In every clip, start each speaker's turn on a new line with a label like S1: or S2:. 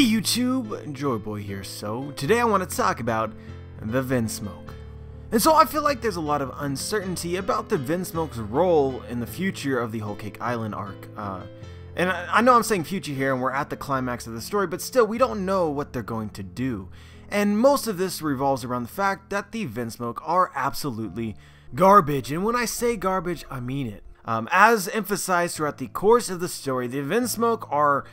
S1: Hey YouTube, Joyboy here. So today I want to talk about the Vinsmoke. And so I feel like there's a lot of uncertainty about the Vinsmoke's role in the future of the Whole Cake Island arc. And I know I'm saying future here and we're at the climax of the story, but still we don't know what they're going to do. And most of this revolves around the fact that the Vinsmoke are absolutely garbage. And when I say garbage, I mean it. As emphasized throughout the course of the story, the Vinsmoke are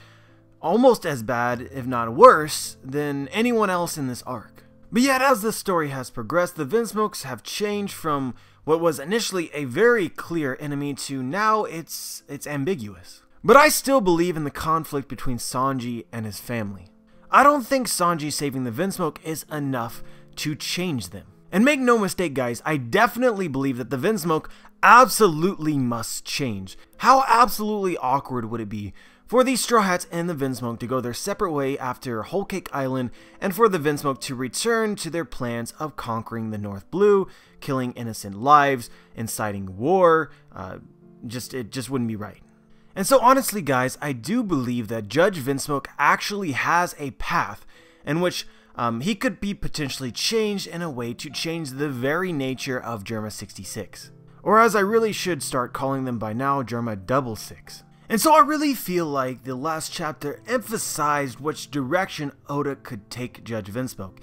S1: almost as bad, if not worse, than anyone else in this arc. But yet, as the story has progressed, the Vinsmokes have changed from what was initially a very clear enemy to now it's ambiguous. But I still believe in the conflict between Sanji and his family. I don't think Sanji saving the Vinsmoke is enough to change them. And make no mistake guys, I definitely believe that the Vinsmoke absolutely must change. How absolutely awkward would it be for the Straw Hats and the Vinsmoke to go their separate way after Whole Cake Island, and for the Vinsmoke to return to their plans of conquering the North Blue, killing innocent lives, inciting war. It just wouldn't be right. And so honestly guys, I do believe that Judge Vinsmoke actually has a path in which he could be potentially changed in a way to change the very nature of Germa 66. Or as I really should start calling them by now, Germa 66. And so I really feel like the last chapter emphasized which direction Oda could take Judge Vinsmoke.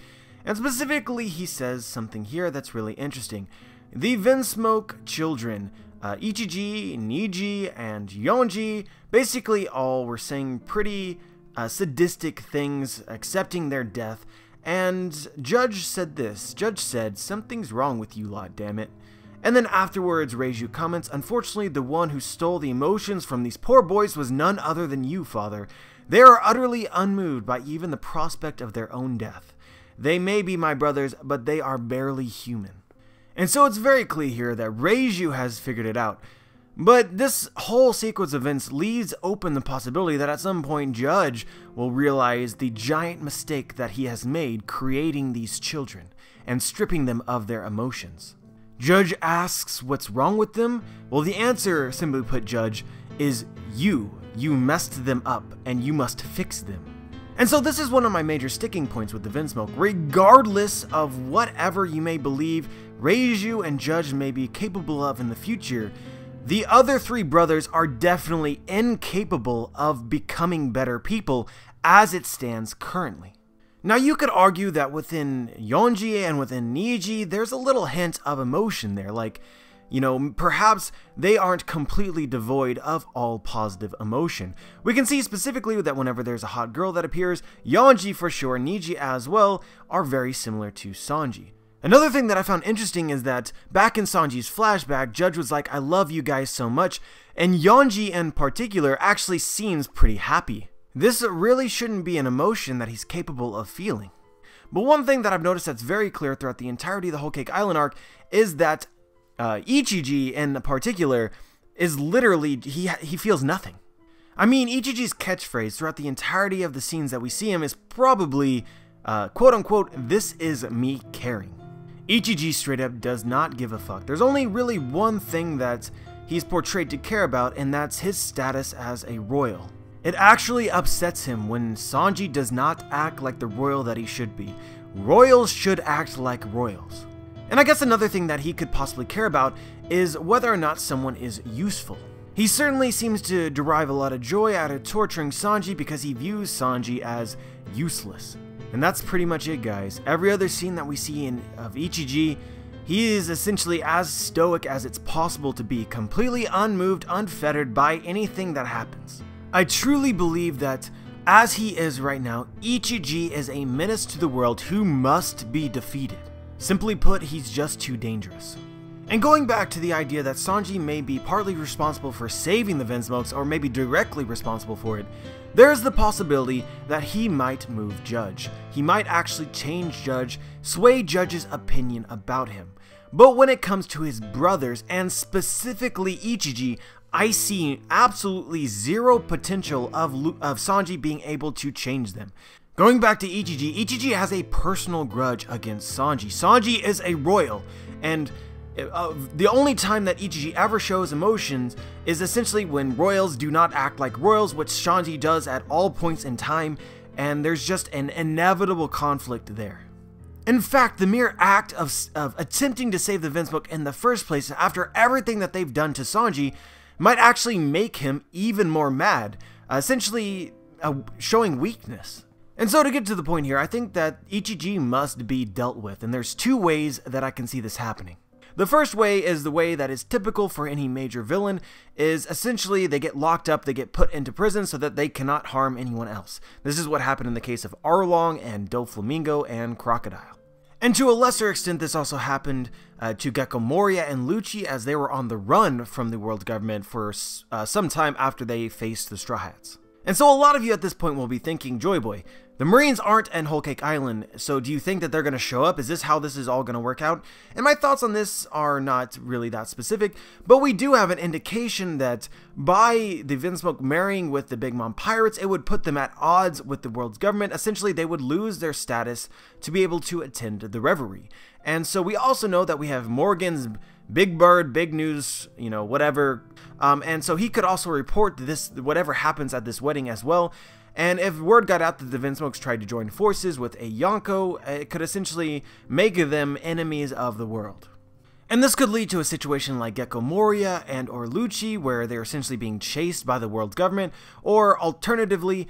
S1: And specifically, he says something here that's really interesting. The Vinsmoke children, Ichiji, Niji, and Yonji, basically all were saying pretty sadistic things, accepting their death. And Judge said this. Judge said, "Something's wrong with you lot, damn it." And then afterwards, Revujo comments, "Unfortunately, the one who stole the emotions from these poor boys was none other than you, father. They are utterly unmoved by even the prospect of their own death. They may be my brothers, but they are barely human." And so it's very clear here that Revujo has figured it out. But this whole sequence of events leaves open the possibility that at some point Judge will realize the giant mistake that he has made creating these children and stripping them of their emotions. Judge asks what's wrong with them? Well, the answer, simply put, Judge, is you. You messed them up, and you must fix them. And so this is one of my major sticking points with the Vinsmoke. Regardless of whatever you may believe Revujo and Judge may be capable of in the future, the other three brothers are definitely incapable of becoming better people as it stands currently. Now you could argue that within Yonji and within Niji, there's a little hint of emotion there, like, you know, perhaps they aren't completely devoid of all positive emotion. We can see specifically that whenever there's a hot girl that appears, Yonji for sure, Niji as well, are very similar to Sanji. Another thing that I found interesting is that back in Sanji's flashback, Judge was like, "I love you guys so much," and Yonji in particular actually seems pretty happy. This really shouldn't be an emotion that he's capable of feeling. But one thing that I've noticed that's very clear throughout the entirety of the Whole Cake Island arc is that Ichiji in particular is literally, he feels nothing. I mean, Ichiji's catchphrase throughout the entirety of the scenes that we see him is probably, quote unquote, "This is me caring." Ichiji straight up does not give a fuck. There's only really one thing that he's portrayed to care about, and that's his status as a royal. It actually upsets him when Sanji does not act like the royal that he should be. Royals should act like royals. And I guess another thing that he could possibly care about is whether or not someone is useful. He certainly seems to derive a lot of joy out of torturing Sanji because he views Sanji as useless. And that's pretty much it, guys. Every other scene that we see of Ichiji, he is essentially as stoic as it's possible to be, completely unmoved, unfettered by anything that happens. I truly believe that, as he is right now, Ichiji is a menace to the world who must be defeated. Simply put, he's just too dangerous. And going back to the idea that Sanji may be partly responsible for saving the Vinsmokes, or maybe directly responsible for it, there's the possibility that he might move Judge. He might actually change Judge, sway Judge's opinion about him. But when it comes to his brothers, and specifically Ichiji, I see absolutely zero potential of Sanji being able to change them. Going back to Ichiji, Ichiji has a personal grudge against Sanji. Sanji is a royal, and the only time that Ichiji ever shows emotions is essentially when royals do not act like royals, which Sanji does at all points in time, and there's just an inevitable conflict there. In fact, the mere act of attempting to save the Vinsmoke in the first place after everything that they've done to Sanji might actually make him even more mad, essentially showing weakness. And so to get to the point here, I think that Ichiji must be dealt with, and there's two ways that I can see this happening. The first way is the way that is typical for any major villain, is essentially they get locked up, they get put into prison so that they cannot harm anyone else. This is what happened in the case of Arlong and Doflamingo and Crocodile. And to a lesser extent, this also happened to Gecko Moria and Lucci as they were on the run from the world government for some time after they faced the Straw Hats. And so a lot of you at this point will be thinking, Joy Boy, the Marines aren't in Whole Cake Island, so do you think that they're going to show up? Is this how this is all going to work out? And my thoughts on this are not really that specific, but we do have an indication that by the Vinsmoke marrying with the Big Mom Pirates, it would put them at odds with the world's government. Essentially, they would lose their status to be able to attend the revelry. And so we also know that we have Morgan's Big Bird, Big News, you know, whatever. And so he could also report this, whatever happens at this wedding as well. And if word got out that the Vinsmokes tried to join forces with a Yonko, it could essentially make them enemies of the world. And this could lead to a situation like Gecko Moria and or Lucci, where they're essentially being chased by the world government, or alternatively,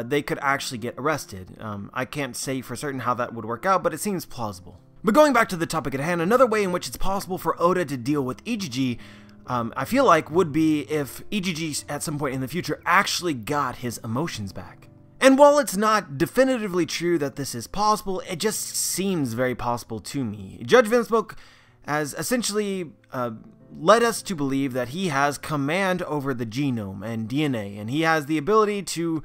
S1: they could actually get arrested. I can't say for certain how that would work out, but it seems plausible. But going back to the topic at hand, another way in which it's possible for Oda to deal with Ichiji, I feel like would be if Ichiji at some point in the future actually got his emotions back. And while it's not definitively true that this is possible, it just seems very possible to me. Judge Vinsmoke has essentially led us to believe that he has command over the genome and DNA, and he has the ability to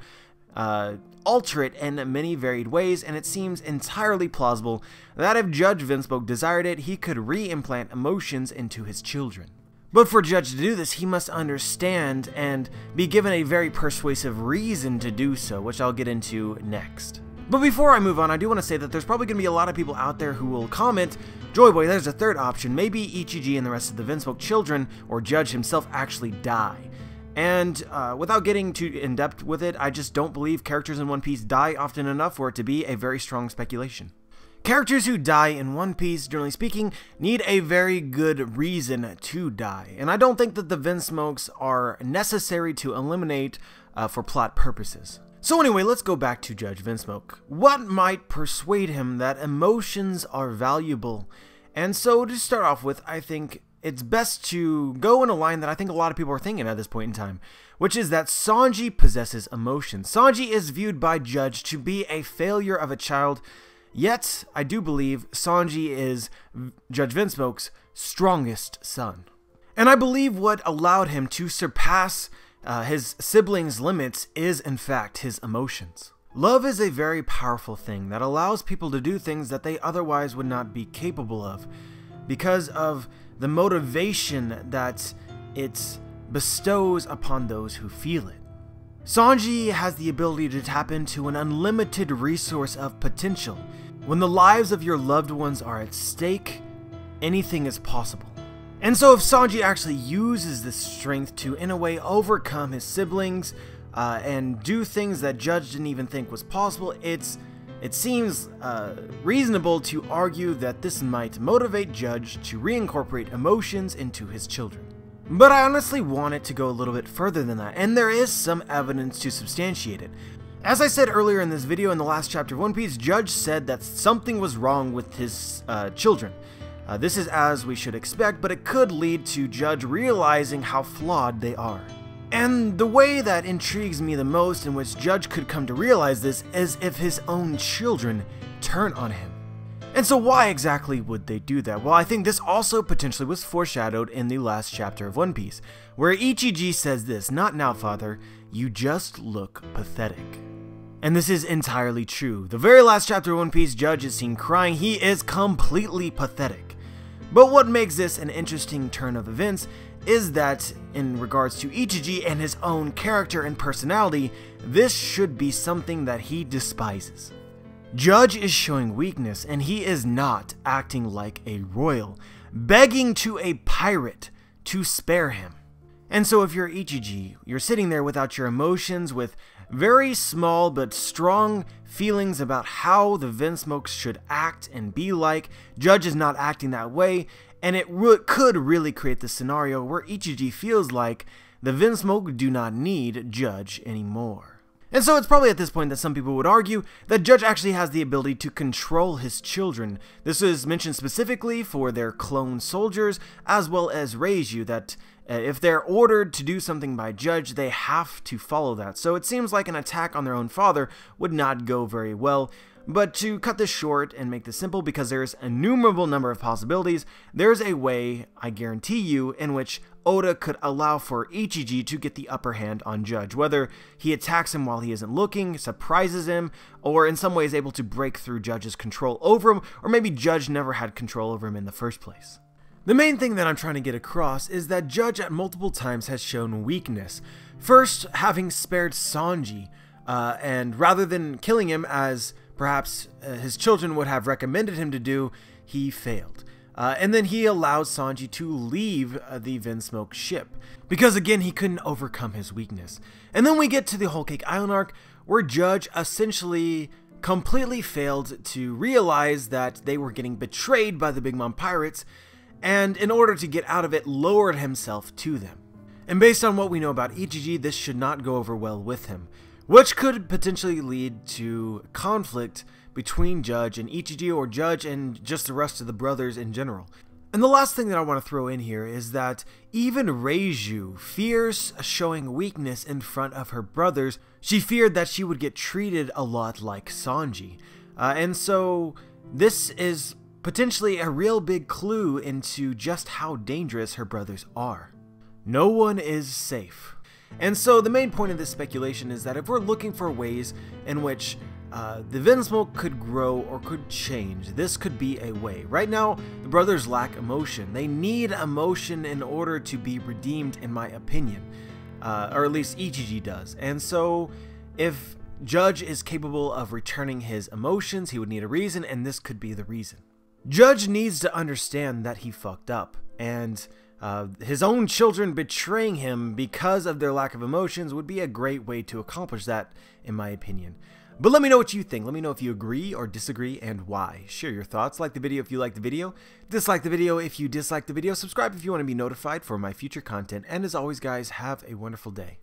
S1: alter it in many varied ways, and it seems entirely plausible that if Judge Vinsmoke desired it, he could re-implant emotions into his children. But for Judge to do this, he must understand and be given a very persuasive reason to do so, which I'll get into next. But before I move on, I do want to say that there's probably going to be a lot of people out there who will comment, Joy Boy, there's a third option. Maybe Ichiji and the rest of the Vinsmoke children, or Judge himself, actually die. And without getting too in-depth with it, I just don't believe characters in One Piece die often enough for it to be a very strong speculation. Characters who die in One Piece, generally speaking, need a very good reason to die, and I don't think that the Vinsmokes are necessary to eliminate for plot purposes. So anyway, let's go back to Judge Vinsmoke. What might persuade him that emotions are valuable? And so to start off with, I think it's best to go in a line that I think a lot of people are thinking at this point in time, which is that Sanji possesses emotions. Sanji is viewed by Judge to be a failure of a child, yet I do believe Sanji is Judge Vinsmoke's strongest son. And I believe what allowed him to surpass his siblings' limits is in fact his emotions. Love is a very powerful thing that allows people to do things that they otherwise would not be capable of because of the motivation that it bestows upon those who feel it. Sanji has the ability to tap into an unlimited resource of potential. When the lives of your loved ones are at stake, anything is possible. And so if Sanji actually uses this strength to, in a way, overcome his siblings and do things that Judge didn't even think was possible, it seems reasonable to argue that this might motivate Judge to reincorporate emotions into his children. But I honestly want it to go a little bit further than that, and there is some evidence to substantiate it. As I said earlier in this video, in the last chapter of One Piece, Judge said that something was wrong with his children. This is as we should expect, but it could lead to Judge realizing how flawed they are. And the way that intrigues me the most in which Judge could come to realize this is if his own children turn on him. And so why exactly would they do that? Well, I think this also potentially was foreshadowed in the last chapter of One Piece, where Ichiji says this, "Not now, father, you just look pathetic." And this is entirely true. The very last chapter of One Piece, Judge is seen crying. He is completely pathetic. But what makes this an interesting turn of events is that, in regards to Ichiji and his own character and personality, this should be something that he despises. Judge is showing weakness, and he is not acting like a royal, begging to a pirate to spare him. And so if you're Ichiji, you're sitting there without your emotions, with very small but strong feelings about how the Vinsmokes should act and be like. Judge is not acting that way, and it could really create the scenario where Ichiji feels like the Vinsmoke do not need Judge anymore. And so it's probably at this point that some people would argue that Judge actually has the ability to control his children. This is mentioned specifically for their clone soldiers, as well as Revujo, that if they're ordered to do something by Judge, they have to follow that. So it seems like an attack on their own father would not go very well. But to cut this short and make this simple, because there's an innumerable number of possibilities, there's a way, I guarantee you, in which Oda could allow for Ichiji to get the upper hand on Judge, whether he attacks him while he isn't looking, surprises him, or in some ways able to break through Judge's control over him, or maybe Judge never had control over him in the first place. The main thing that I'm trying to get across is that Judge at multiple times has shown weakness. First, having spared Sanji, and rather than killing him as perhaps his children would have recommended him to do, he failed. And then he allowed Sanji to leave the Vinsmoke ship, because again he couldn't overcome his weakness. And then we get to the Whole Cake Island arc, where Judge essentially completely failed to realize that they were getting betrayed by the Big Mom Pirates, and in order to get out of it, lowered himself to them. And based on what we know about Ichiji, this should not go over well with him, which could potentially lead to conflict between Judge and Ichiji, or Judge and just the rest of the brothers in general. And the last thing that I want to throw in here is that even Revujo fears showing weakness in front of her brothers. She feared that she would get treated a lot like Sanji. And so this is potentially a real big clue into just how dangerous her brothers are. No one is safe. And so the main point of this speculation is that if we're looking for ways in which the Vinsmoke could grow or could change, this could be a way. Right now, the brothers lack emotion. They need emotion in order to be redeemed, in my opinion. Or at least Ichiji does. And so, if Judge is capable of returning his emotions, he would need a reason, and this could be the reason. Judge needs to understand that he fucked up, and his own children betraying him because of their lack of emotions would be a great way to accomplish that, in my opinion. But let me know what you think. Let me know if you agree or disagree and why. Share your thoughts. Like the video if you like the video. Dislike the video if you dislike the video. Subscribe if you want to be notified for my future content. And as always, guys, have a wonderful day.